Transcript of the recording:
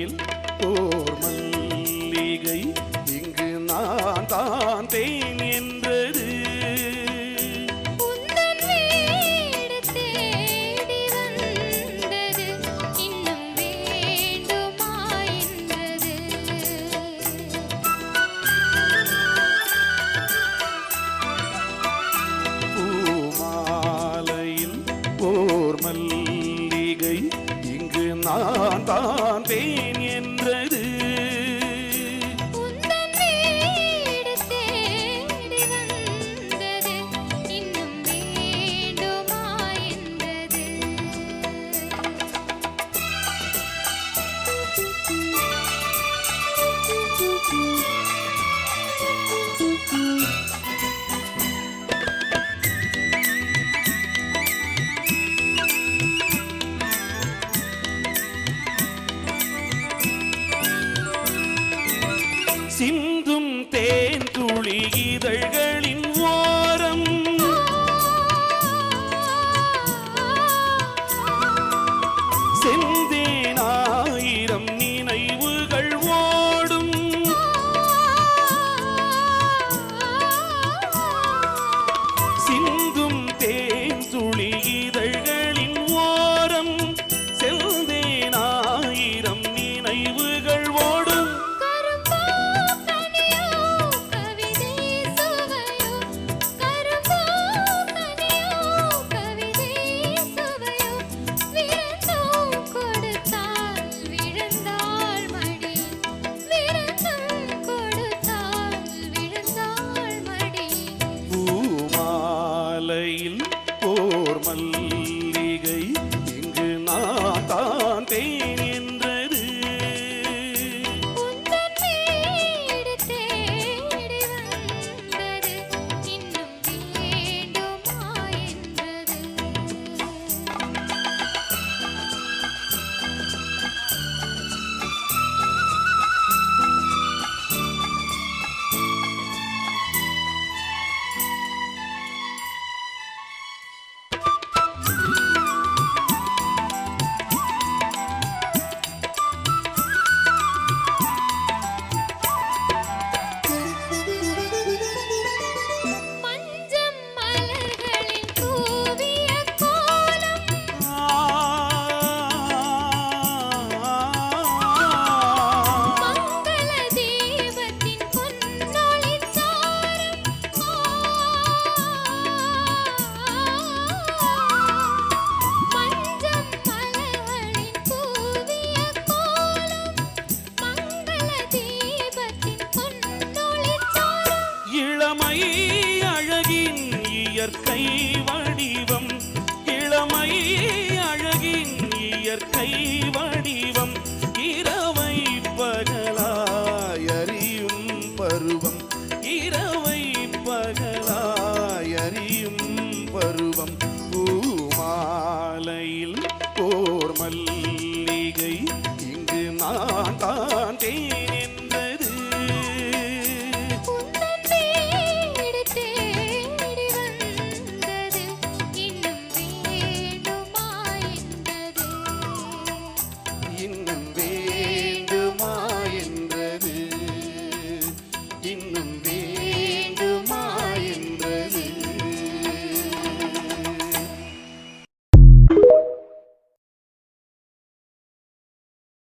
பூமாலையில் ஓர் மல்லிகை இங்கு நான் தான் தேன் என்றது. பூமாலையில் ஓர் மல்லிகை இங்கு நான் தான் தேன் என்றது. சிந்தும் தேன் துளி இதழ்களின் ஓரம் செந்தேனாயிரம் நினைவுகள் ஓடும். சிந்தும் தேன் துளி இதழ்களின் ஓரம் செந்தேனாயிரம் நினைவுகள் ஓடும். பூமாலையில் ஓர் மல்லிகை இங்கு நான் தான் தேன் என்றது. இளமை அழகின் இயற்கை வடிவம், இளமை அழகின் இயற்கை வடிவம், இரவை பகலாய் அறியும் பருவம், இரவை பகலாய் அறியும் பருவம். பூமாலையில் ஓர் மல்லிகை இங்கு நான் தான் தேன்